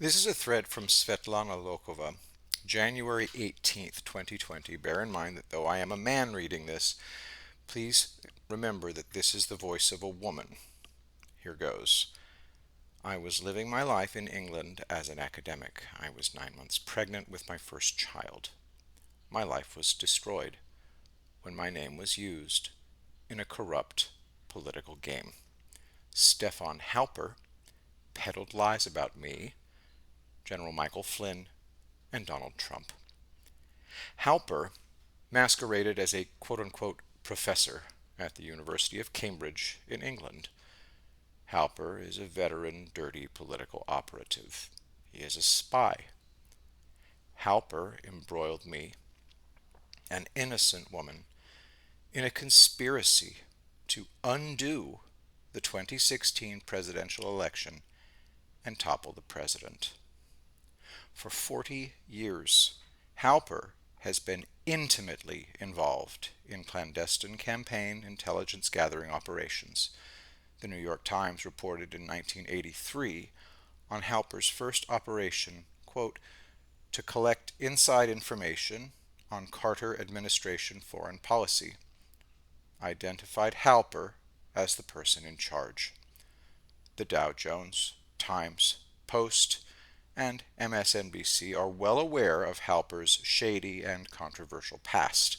This is a thread from Svetlana Lokova, January 18th, 2020. Bear in mind that though I am a man reading this, please remember that this is the voice of a woman. Here goes. I was living my life in England as an academic. I was 9 months pregnant with my first child. My life was destroyed when my name was used in a corrupt political game. Stefan Halper peddled lies about me, General Michael Flynn, and Donald Trump. Halper masqueraded as a quote-unquote professor at the University of Cambridge in England. Halper is a veteran, dirty political operative. He is a spy. Halper embroiled me, an innocent woman, in a conspiracy to undo the 2016 presidential election and topple the president. For 40 years, Halper has been intimately involved in clandestine campaign intelligence gathering operations. The New York Times reported in 1983 on Halper's first operation, quote, to collect inside information on Carter administration foreign policy, identified Halper as the person in charge. The Dow Jones, Times, Post, and MSNBC are well aware of Halper's shady and controversial past.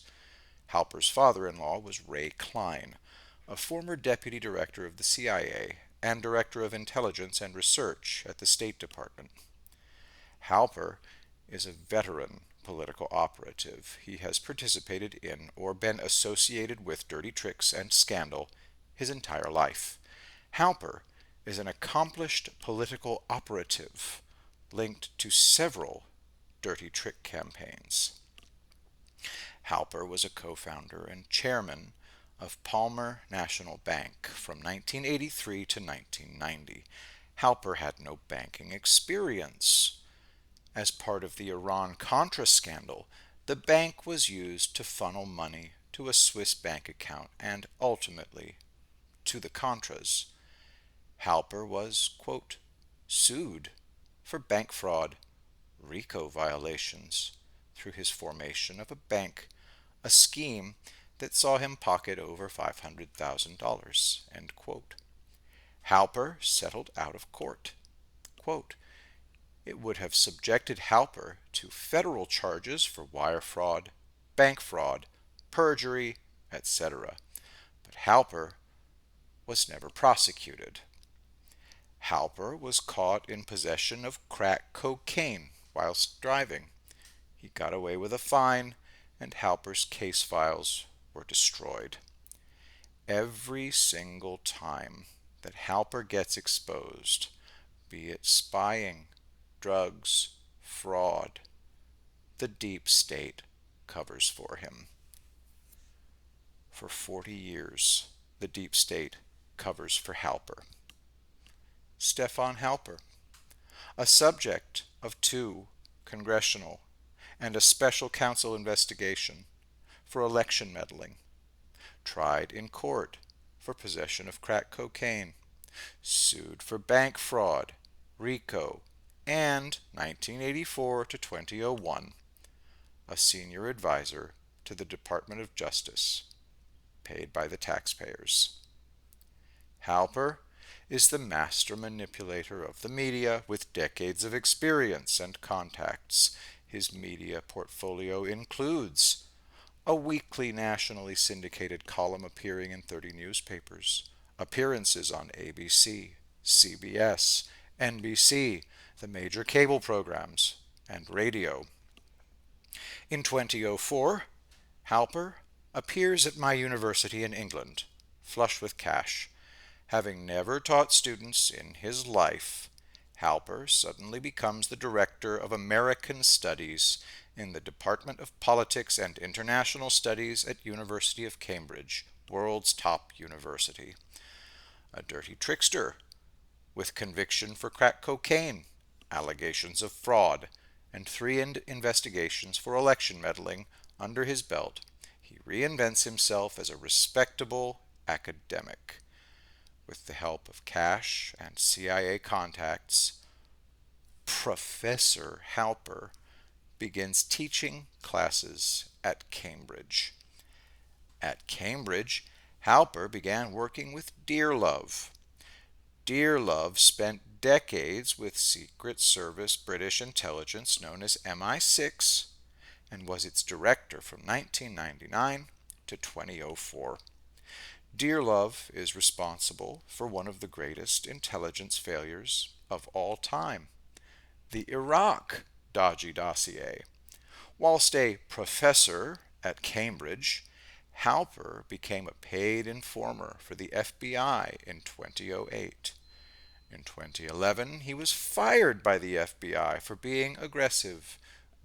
Halper's father-in-law was Ray Klein, a former deputy director of the CIA and director of intelligence and research at the State Department. Halper is a veteran political operative. He has participated in or been associated with dirty tricks and scandal his entire life. Halper is an accomplished political operative linked to several dirty trick campaigns. Halper was a co-founder and chairman of Palmer National Bank from 1983 to 1990. Halper had no banking experience. As part of the Iran-Contra scandal, the bank was used to funnel money to a Swiss bank account and ultimately to the Contras. Halper was, quote, sued for bank fraud, RICO violations, through his formation of a bank, a scheme that saw him pocket over $500,000, end quote. Halper settled out of court. Quote, it would have subjected Halper to federal charges for wire fraud, bank fraud, perjury, etc. But Halper was never prosecuted. Halper was caught in possession of crack cocaine whilst driving. He got away with a fine, and Halper's case files were destroyed. Every single time that Halper gets exposed, be it spying, drugs, fraud, the deep state covers for him. For 40 years, the deep state covers for Halper. Stefan Halper, a subject of 2 congressional and a special counsel investigation for election meddling, tried in court for possession of crack cocaine, sued for bank fraud, RICO, and 1984 to 2001, a senior advisor to the Department of Justice, paid by the taxpayers. Halper is the master manipulator of the media with decades of experience and contacts. His media portfolio includes a weekly nationally syndicated column appearing in 30 newspapers, appearances on ABC, CBS, NBC, the major cable programs, and radio. In 2004, Halper appears at my university in England, flush with cash. Having never taught students in his life, Halper suddenly becomes the director of American Studies in the Department of Politics and International Studies at University of Cambridge, world's top university. A dirty trickster with conviction for crack cocaine, allegations of fraud, and 3 investigations for election meddling under his belt, he reinvents himself as a respectable academic. With the help of cash and CIA contacts, Professor Halper begins teaching classes at Cambridge. At Cambridge, Halper began working with Dearlove. Dearlove spent decades with Secret Service British intelligence known as MI6 and was its director from 1999 to 2004. Dearlove is responsible for one of the greatest intelligence failures of all time, the Iraq dodgy dossier. Whilst a professor at Cambridge, Halper became a paid informer for the FBI in 2008. In 2011, he was fired by the FBI for being aggressive,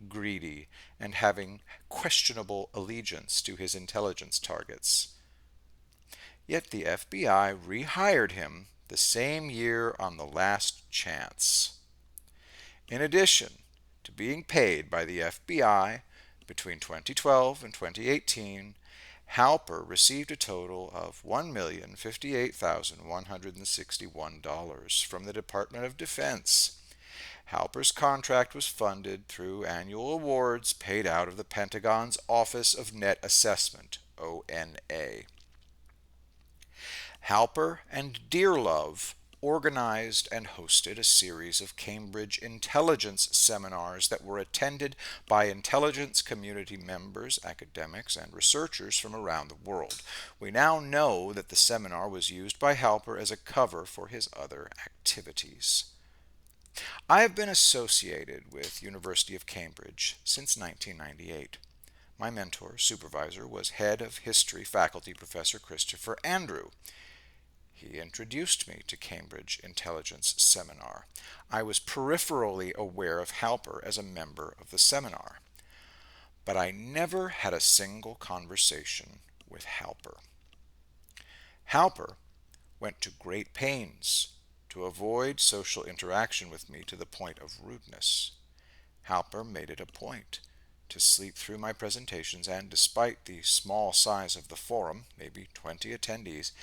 greedy, and having questionable allegiance to his intelligence targets. Yet the FBI rehired him the same year on the last chance. In addition to being paid by the FBI between 2012 and 2018, Halper received a total of $1,058,161 from the Department of Defense. Halper's contract was funded through annual awards paid out of the Pentagon's Office of Net Assessment, ONA. Halper and Dearlove organized and hosted a series of Cambridge intelligence seminars that were attended by intelligence community members, academics, and researchers from around the world. We now know that the seminar was used by Halper as a cover for his other activities. I have been associated with University of Cambridge since 1998. My mentor, supervisor, was head of history faculty Professor Christopher Andrew. He introduced me to Cambridge Intelligence Seminar. I was peripherally aware of Halper as a member of the seminar, but I never had a single conversation with Halper. Halper went to great pains to avoid social interaction with me to the point of rudeness. Halper made it a point to sleep through my presentations, and despite the small size of the forum, maybe 20 attendees,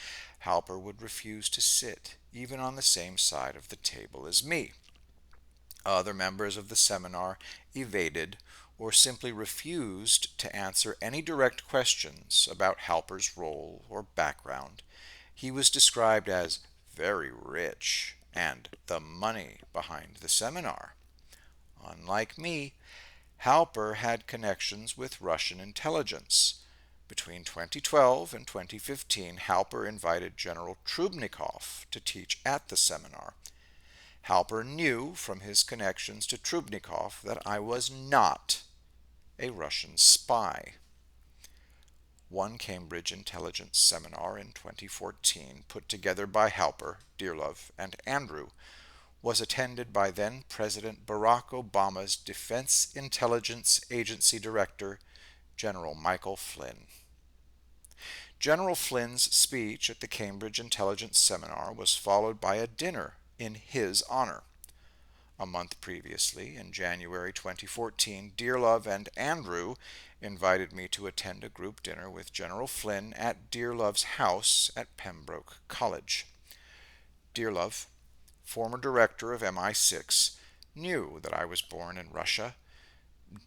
Halper would refuse to sit even on the same side of the table as me. Other members of the seminar evaded or simply refused to answer any direct questions about Halper's role or background. He was described as very rich and the money behind the seminar. Unlike me, Halper had connections with Russian intelligence. Between 2012 and 2015, Halper invited General Trubnikov to teach at the seminar. Halper knew from his connections to Trubnikov that I was not a Russian spy. One Cambridge intelligence seminar in 2014, put together by Halper, Dearlove, and Andrew, was attended by then-President Barack Obama's Defense Intelligence Agency Director, General Michael Flynn. General Flynn's speech at the Cambridge Intelligence Seminar was followed by a dinner in his honor. A month previously, in January 2014, Dearlove and Andrew invited me to attend a group dinner with General Flynn at Dearlove's house at Pembroke College. Dearlove, former director of MI6, knew that I was born in Russia.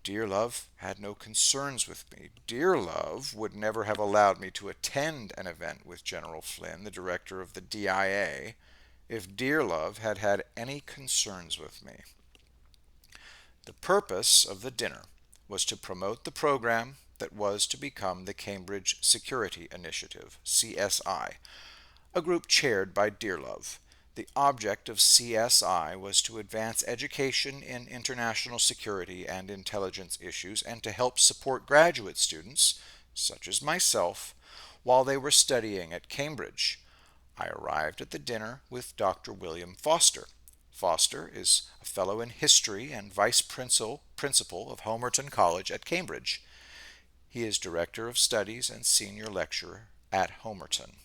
Dearlove had no concerns with me. Dearlove would never have allowed me to attend an event with General Flynn, the director of the DIA, if Dearlove had had any concerns with me. The purpose of the dinner was to promote the program that was to become the Cambridge Security Initiative, CSI, a group chaired by Dearlove. The object of CSI was to advance education in international security and intelligence issues and to help support graduate students, such as myself, while they were studying at Cambridge. I arrived at the dinner with Dr. William Foster. Foster is a fellow in history and vice principal of Homerton College at Cambridge. He is director of studies and senior lecturer at Homerton.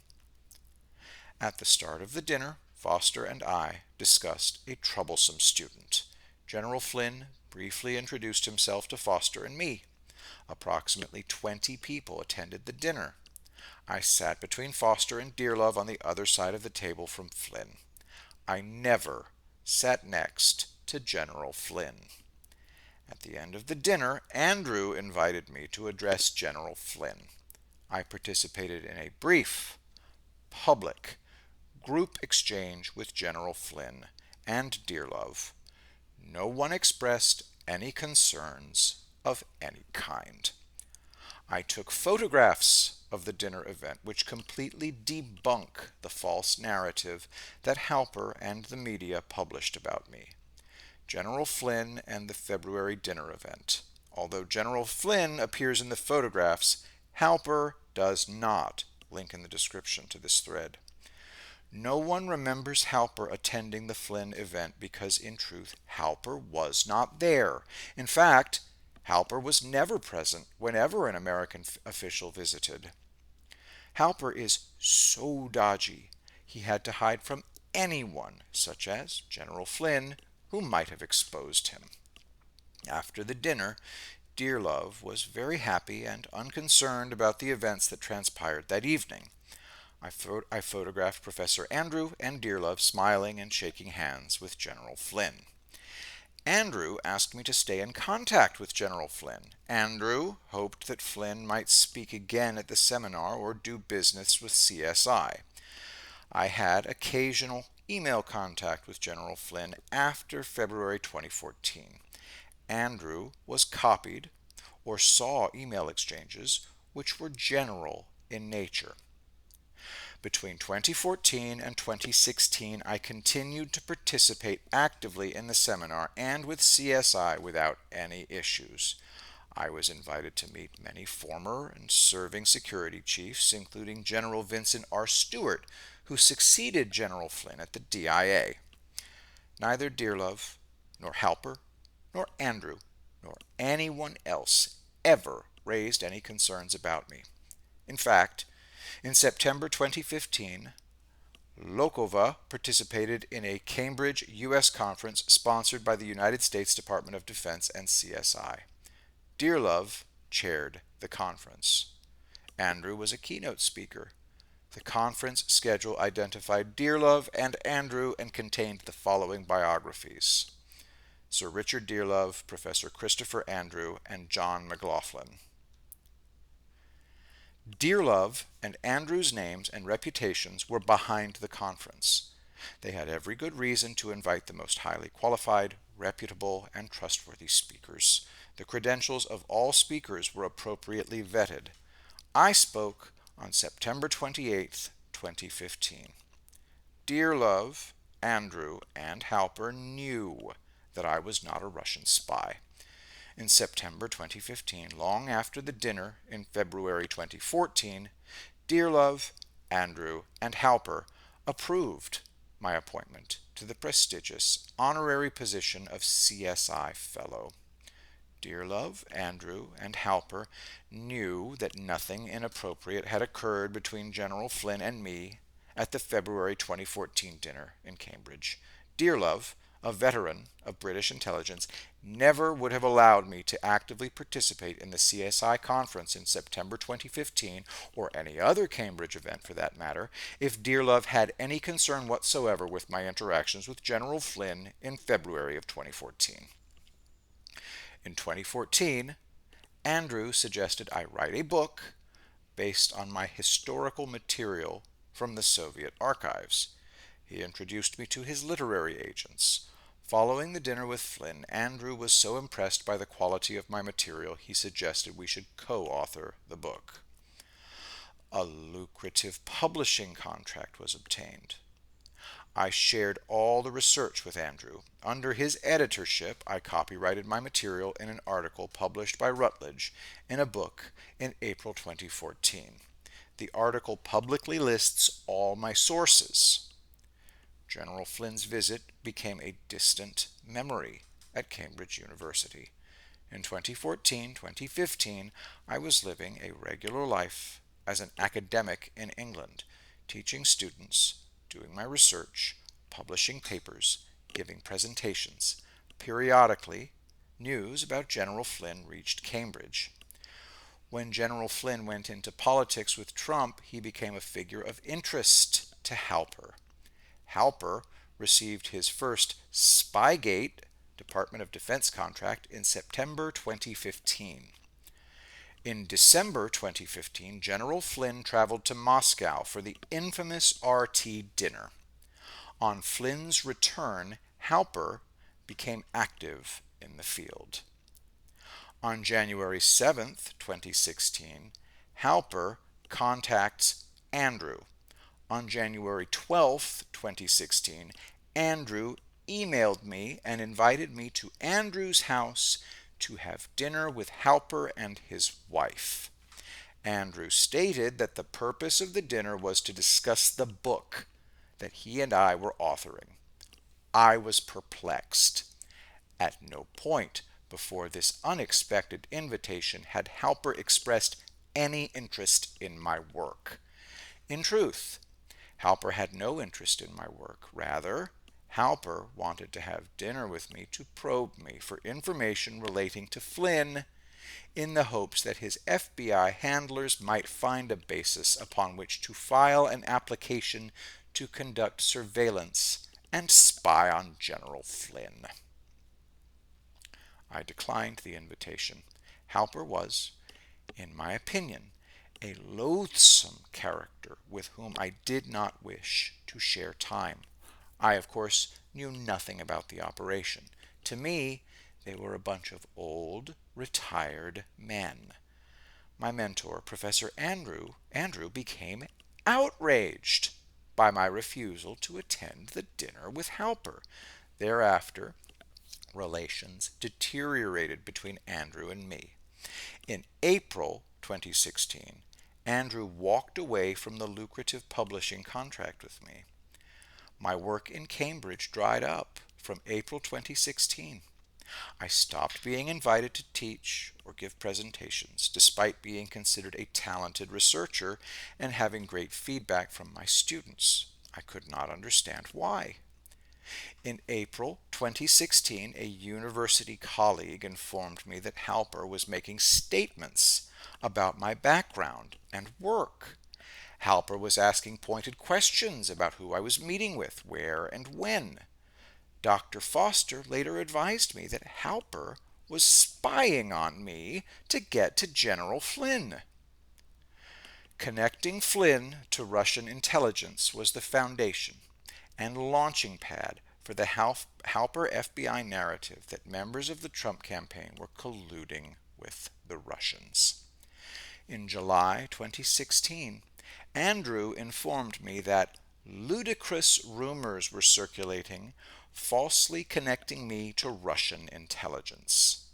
At the start of the dinner, Foster and I discussed a troublesome student. General Flynn briefly introduced himself to Foster and me. Approximately 20 people attended the dinner. I sat between Foster and Dearlove on the other side of the table from Flynn. I never sat next to General Flynn. At the end of the dinner, Andrew invited me to address General Flynn. I participated in a brief, public, group exchange with General Flynn and Dearlove. No one expressed any concerns of any kind. I took photographs of the dinner event which completely debunk the false narrative that Halper and the media published about me. General Flynn and the February dinner event. Although General Flynn appears in the photographs, Halper does not. Link in the description to this thread. No one remembers Halper attending the Flynn event because, in truth, Halper was not there. In fact, Halper was never present whenever an American official visited. Halper is so dodgy, he had to hide from anyone, such as General Flynn, who might have exposed him. After the dinner, Dearlove was very happy and unconcerned about the events that transpired that evening. I photographed Professor Andrew and Dearlove smiling and shaking hands with General Flynn. Andrew asked me to stay in contact with General Flynn. Andrew hoped that Flynn might speak again at the seminar or do business with CSI. I had occasional email contact with General Flynn after February 2014. Andrew was copied or saw email exchanges which were general in nature. Between 2014 and 2016, I continued to participate actively in the seminar and with CSI without any issues. I was invited to meet many former and serving security chiefs, including General Vincent R. Stewart, who succeeded General Flynn at the DIA. Neither Dearlove, nor Halper, nor Andrew, nor anyone else ever raised any concerns about me. In fact, in September 2015, Lokova participated in a Cambridge, U.S. conference sponsored by the United States Department of Defense and CSI. Dearlove chaired the conference. Andrew was a keynote speaker. The conference schedule identified Dearlove and Andrew and contained the following biographies: Sir Richard Dearlove, Professor Christopher Andrew, and John McLaughlin. Dearlove and Andrew's names and reputations were behind the conference. They had every good reason to invite the most highly qualified, reputable, and trustworthy speakers. The credentials of all speakers were appropriately vetted. I spoke on September 28, 2015. Dearlove, Andrew, and Halper knew that I was not a Russian spy. In September 2015, long after the dinner in February 2014, Dearlove, Andrew, and Halper approved my appointment to the prestigious honorary position of CSI Fellow. Dearlove, Andrew, and Halper knew that nothing inappropriate had occurred between General Flynn and me at the February 2014 dinner in Cambridge. Dearlove, a veteran of British intelligence, never would have allowed me to actively participate in the CSI conference in September 2015, or any other Cambridge event for that matter, if Dearlove had any concern whatsoever with my interactions with General Flynn in February of 2014. In 2014, Andrew suggested I write a book based on my historical material from the Soviet archives. He introduced me to his literary agents. Following the dinner with Flynn, Andrew was so impressed by the quality of my material, he suggested we should co-author the book. A lucrative publishing contract was obtained. I shared all the research with Andrew. Under his editorship, I copyrighted my material in an article published by Routledge in a book in April 2014. The article publicly lists all my sources. General Flynn's visit became a distant memory at Cambridge University. In 2014-2015, I was living a regular life as an academic in England, teaching students, doing my research, publishing papers, giving presentations. Periodically, news about General Flynn reached Cambridge. When General Flynn went into politics with Trump, he became a figure of interest to Halper. Halper received his first SpyGate Department of Defense contract in September 2015. In December 2015, General Flynn traveled to Moscow for the infamous RT dinner. On Flynn's return, Halper became active in the field. On January 7th, 2016, Halper contacts Andrew. On January 12th, 2016, Andrew emailed me and invited me to Andrew's house to have dinner with Halper and his wife. Andrew stated that the purpose of the dinner was to discuss the book that he and I were authoring. I was perplexed. At no point before this unexpected invitation had Halper expressed any interest in my work. In truth, Halper had no interest in my work. Rather, Halper wanted to have dinner with me to probe me for information relating to Flynn in the hopes that his FBI handlers might find a basis upon which to file an application to conduct surveillance and spy on General Flynn. I declined the invitation. Halper was, in my opinion, a loathsome character with whom I did not wish to share time. I, of course, knew nothing about the operation. To me, they were a bunch of old, retired men. My mentor, Professor Andrew, became outraged by my refusal to attend the dinner with Halper. Thereafter, relations deteriorated between Andrew and me. In April 2016, Andrew walked away from the lucrative publishing contract with me. My work in Cambridge dried up from April 2016. I stopped being invited to teach or give presentations, despite being considered a talented researcher and having great feedback from my students. I could not understand why. In April 2016, a university colleague informed me that Halper was making statements about my background and work. Halper was asking pointed questions about who I was meeting with, where, and when. Dr. Foster later advised me that Halper was spying on me to get to General Flynn. Connecting Flynn to Russian intelligence was the foundation and launching pad for the Halper FBI narrative that members of the Trump campaign were colluding with the Russians. In July 2016, Andrew informed me that ludicrous rumors were circulating, falsely connecting me to Russian intelligence.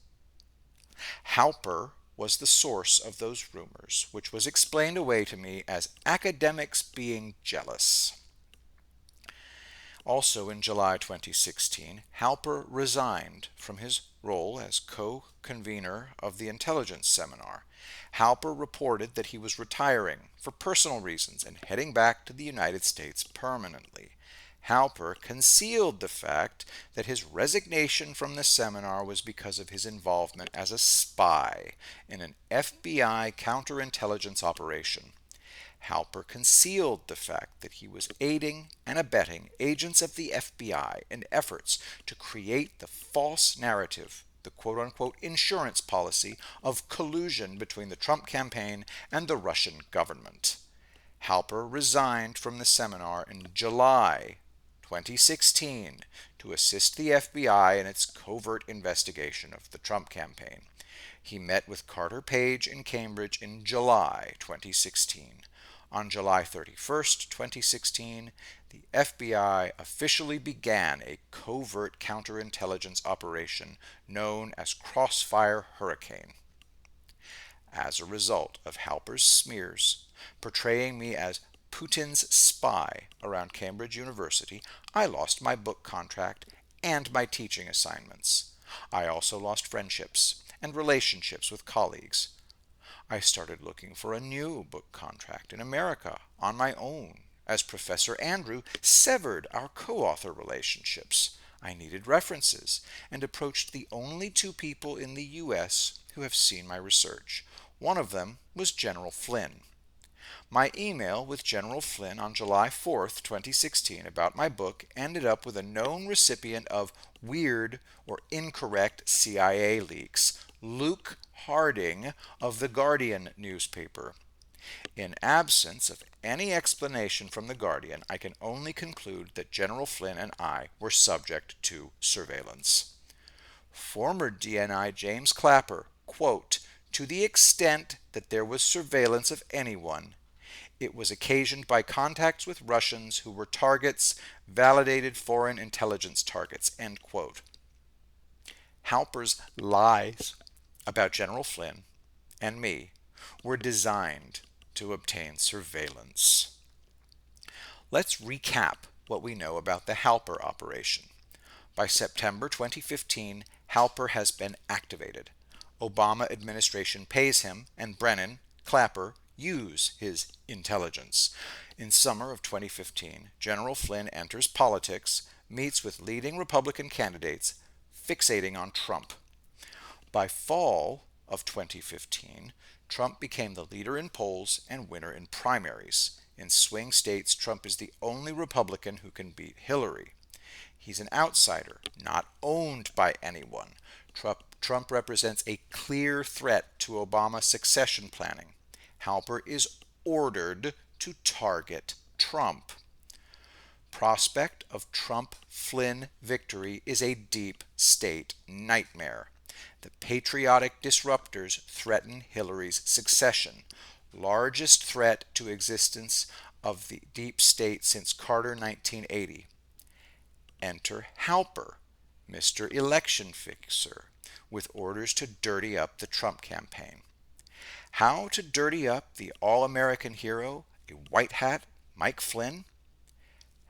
Halper was the source of those rumors, which was explained away to me as academics being jealous. Also in July 2016, Halper resigned from his role as co-convener of the intelligence seminar. Halper reported that he was retiring for personal reasons and heading back to the United States permanently. Halper concealed the fact that his resignation from the seminar was because of his involvement as a spy in an FBI counterintelligence operation. Halper concealed the fact that he was aiding and abetting agents of the FBI in efforts to create the false narrative, the quote-unquote insurance policy of collusion between the Trump campaign and the Russian government. Halper resigned from the seminar in July 2016 to assist the FBI in its covert investigation of the Trump campaign. He met with Carter Page in Cambridge in July 2016. On July 31st, 2016, the FBI officially began a covert counterintelligence operation known as Crossfire Hurricane. As a result of Halper's smears portraying me as Putin's spy around Cambridge University, I lost my book contract and my teaching assignments. I also lost friendships and relationships with colleagues. I started looking for a new book contract in America on my own, as Professor Andrew severed our co-author relationships. I needed references and approached the only two people in the U.S. who have seen my research. One of them was General Flynn. My email with General Flynn on July 4th, 2016 about my book ended up with a known recipient of weird or incorrect CIA leaks. Luke Harding of The Guardian newspaper. In absence of any explanation from The Guardian, I can only conclude that General Flynn and I were subject to surveillance. Former DNI James Clapper, quote, to the extent that there was surveillance of anyone, it was occasioned by contacts with Russians who were targets, validated foreign intelligence targets, end quote. Halper's lies about General Flynn and me were designed to obtain surveillance. Let's recap what we know about the Halper operation. By September 2015, Halper has been activated. Obama administration pays him, and Brennan, Clapper, use his intelligence. In summer of 2015, General Flynn enters politics, meets with leading Republican candidates, fixating on Trump. By fall of 2015, Trump became the leader in polls and winner in primaries. In swing states, Trump is the only Republican who can beat Hillary. He's an outsider, not owned by anyone. Trump represents a clear threat to Obama's succession planning. Halper is ordered to target Trump. Prospect of Trump-Flynn victory is a deep state nightmare. The patriotic disruptors threaten Hillary's succession, largest threat to existence of the deep state since Carter 1980. Enter Halper, Mr. Election Fixer, with orders to dirty up the Trump campaign. How to dirty up the all-American hero, a white hat, Mike Flynn?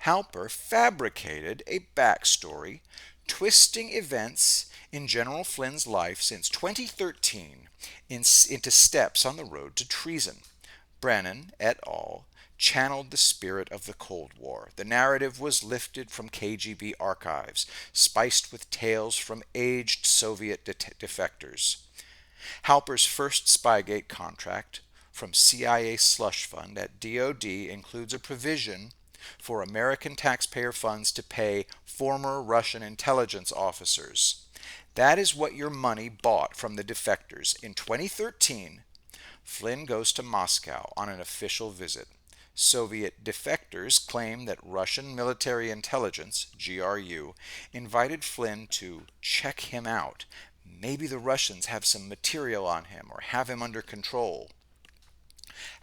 Halper fabricated a backstory, twisting events in General Flynn's life since 2013 into steps on the road to treason. Brennan et al. Channeled the spirit of the Cold War. The narrative was lifted from KGB archives, spiced with tales from aged Soviet defectors. Halper's first SpyGate contract from CIA slush fund at DoD includes a provision for American taxpayer funds to pay former Russian intelligence officers. That is what your money bought from the defectors. In 2013, Flynn goes to Moscow on an official visit. Soviet defectors claim that Russian military intelligence, GRU, invited Flynn to check him out. Maybe the Russians have some material on him or have him under control.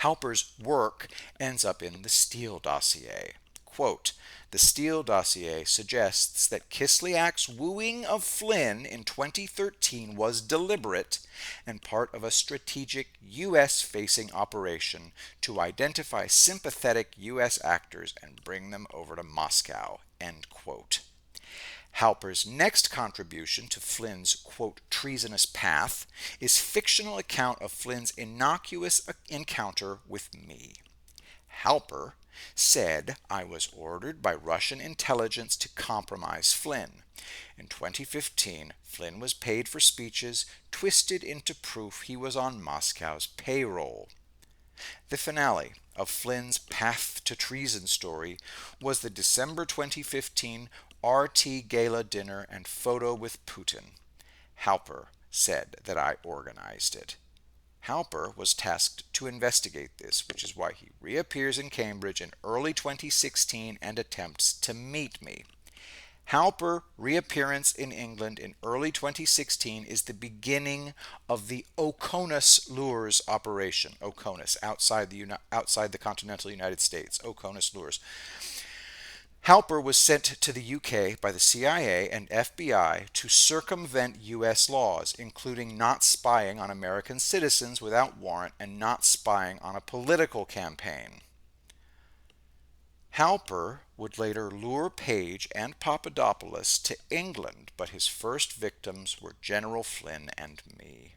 Halper's work ends up in the Steele dossier. Quote, the Steele dossier suggests that Kislyak's wooing of Flynn in 2013 was deliberate and part of a strategic U.S.-facing operation to identify sympathetic U.S. actors and bring them over to Moscow, end quote. Halper's next contribution to Flynn's, quote, treasonous path is fictional account of Flynn's innocuous encounter with me. Halper said I was ordered by Russian intelligence to compromise Flynn. In 2015, Flynn was paid for speeches twisted into proof he was on Moscow's payroll. The finale of Flynn's path to treason story was the December 2015 RT Gala dinner and photo with Putin. Halper said that I organized it. Halper was tasked to investigate this, which is why he reappears in Cambridge in early 2016 and attempts to meet me. Halper reappearance in England in early 2016 is the beginning of the Oconus Lures operation. Oconus, outside the continental United States. Oconus Lures. Halper was sent to the UK by the CIA and FBI to circumvent US laws, including not spying on American citizens without warrant and not spying on a political campaign. Halper would later lure Page and Papadopoulos to England, but his first victims were General Flynn and me.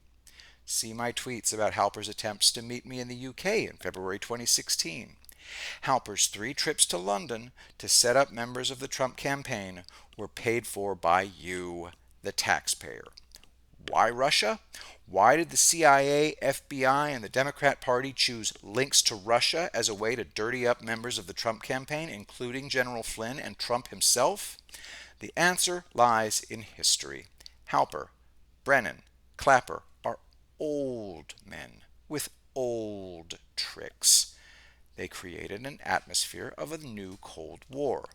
See my tweets about Halper's attempts to meet me in the UK in February 2016. Halper's 3 trips to London to set up members of the Trump campaign were paid for by you, the taxpayer. Why Russia? Why did the CIA, FBI, and the Democrat Party choose links to Russia as a way to dirty up members of the Trump campaign, including General Flynn and Trump himself? The answer lies in history. Halper, Brennan, Clapper are old men with old tricks. They created an atmosphere of a new Cold War.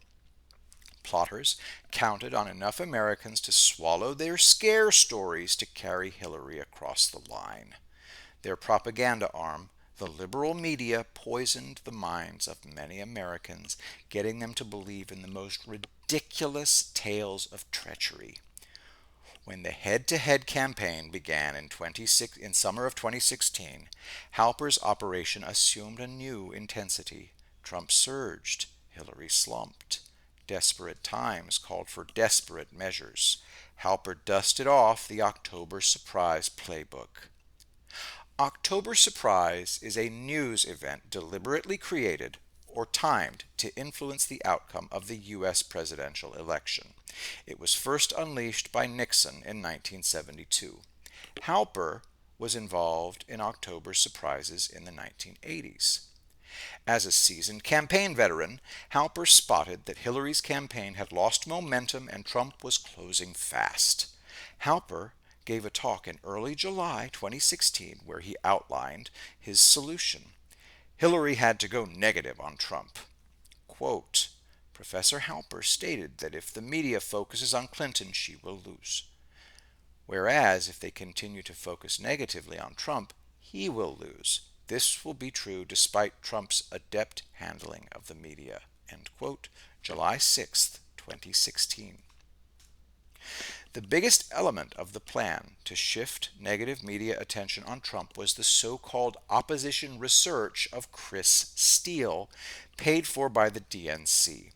Plotters counted on enough Americans to swallow their scare stories to carry Hillary across the line. Their propaganda arm, the liberal media, poisoned the minds of many Americans, getting them to believe in the most ridiculous tales of treachery. When the head-to-head campaign began in summer of 2016, Halper's operation assumed a new intensity. Trump surged, Hillary slumped. Desperate times called for desperate measures. Halper dusted off the October surprise playbook. October Surprise is a news event deliberately created or timed to influence the outcome of the U.S. presidential election. It was first unleashed by Nixon in 1972. Halper was involved in October surprises in the 1980s. As a seasoned campaign veteran, Halper spotted that Hillary's campaign had lost momentum and Trump was closing fast. Halper gave a talk in early July 2016 where he outlined his solution. Hillary had to go negative on Trump. Quote, Professor Halper stated that if the media focuses on Clinton, she will lose. Whereas if they continue to focus negatively on Trump, he will lose. This will be true despite Trump's adept handling of the media. End quote. July 6th, 2016. The biggest element of the plan to shift negative media attention on Trump was the so-called opposition research of Chris Steele, paid for by the DNC.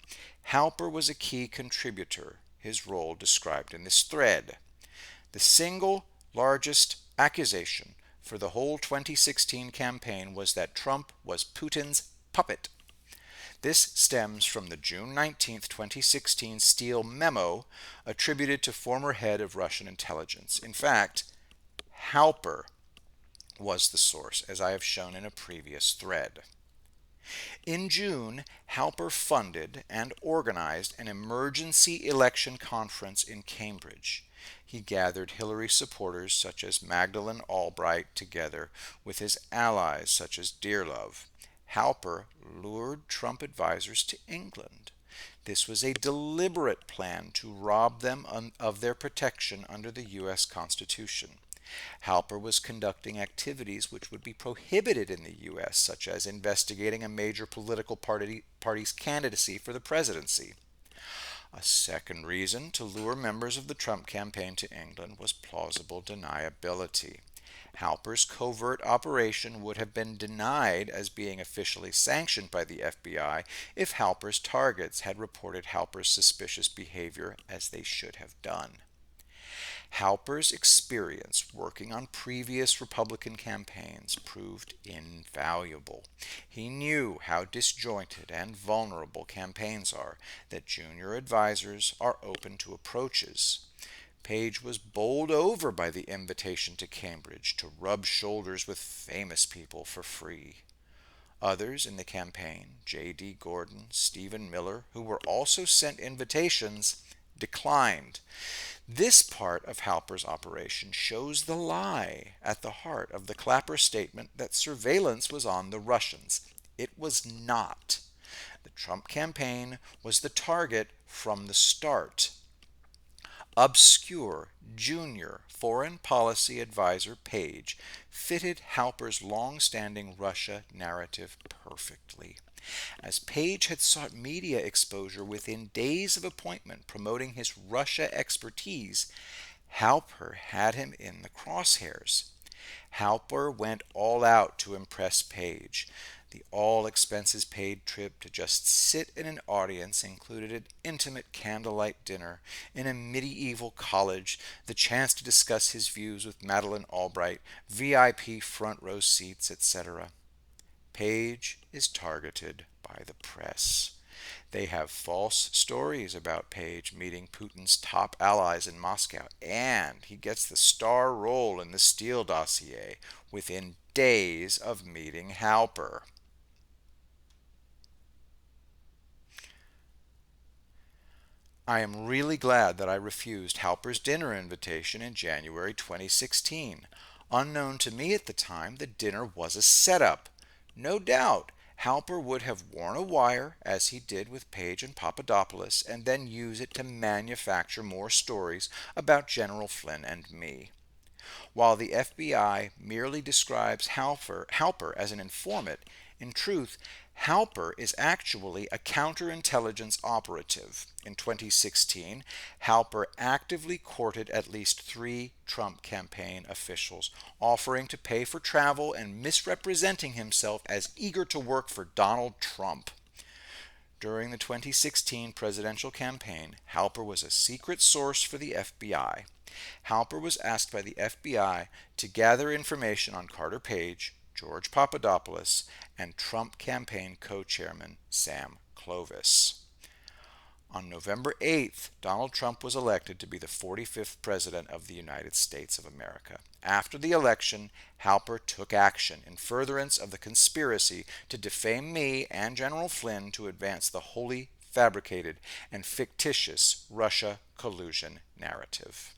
Halper was a key contributor, his role described in this thread. The single largest accusation for the whole 2016 campaign was that Trump was Putin's puppet. This stems from the June 19, 2016 Steele memo attributed to former head of Russian intelligence. In fact, Halper was the source, as I have shown in a previous thread. In June, Halper funded and organized an emergency election conference in Cambridge. He gathered Hillary supporters such as Magdalene Albright together with his allies such as Dearlove. Halper lured Trump advisors to England. This was a deliberate plan to rob them of their protection under the U.S. Constitution. Halper was conducting activities which would be prohibited in the U.S., such as investigating a major political party's candidacy for the presidency. A second reason to lure members of the Trump campaign to England was plausible deniability. Halper's covert operation would have been denied as being officially sanctioned by the FBI if Halper's targets had reported Halper's suspicious behavior as they should have done. Halper's experience working on previous Republican campaigns proved invaluable. He knew how disjointed and vulnerable campaigns are, that junior advisors are open to approaches. Page was bowled over by the invitation to Cambridge to rub shoulders with famous people for free. Others in the campaign, J.D. Gordon, Stephen Miller, who were also sent invitations, declined. This part of Halper's operation shows the lie at the heart of the Clapper statement that surveillance was on the Russians. It was not. The Trump campaign was the target from the start. Obscure junior foreign policy advisor Page fitted Halper's long-standing Russia narrative perfectly. As Page had sought media exposure within days of appointment promoting his Russia expertise, Halper had him in the crosshairs. Halper went all out to impress Page. The all-expenses-paid trip to just sit in an audience included an intimate candlelight dinner in a medieval college, the chance to discuss his views with Madeleine Albright, VIP front-row seats, etc. Page is targeted by the press. They have false stories about Page meeting Putin's top allies in Moscow, and he gets the star role in the Steele dossier within days of meeting Halper. I am really glad that I refused Halper's dinner invitation in January 2016. Unknown to me at the time, the dinner was a setup. No doubt, Halper would have worn a wire, as he did with Page and Papadopoulos, and then use it to manufacture more stories about General Flynn and me. While the FBI merely describes Halper as an informant, in truth, Halper is actually a counterintelligence operative. In 2016, Halper actively courted at least three Trump campaign officials, offering to pay for travel and misrepresenting himself as eager to work for Donald Trump. During the 2016 presidential campaign, Halper was a secret source for the FBI. Halper was asked by the FBI to gather information on Carter Page, George Papadopoulos, and Trump campaign co-chairman Sam Clovis. On November 8th, Donald Trump was elected to be the 45th President of the United States of America. After the election, Halper took action in furtherance of the conspiracy to defame me and General Flynn to advance the wholly fabricated and fictitious Russia collusion narrative.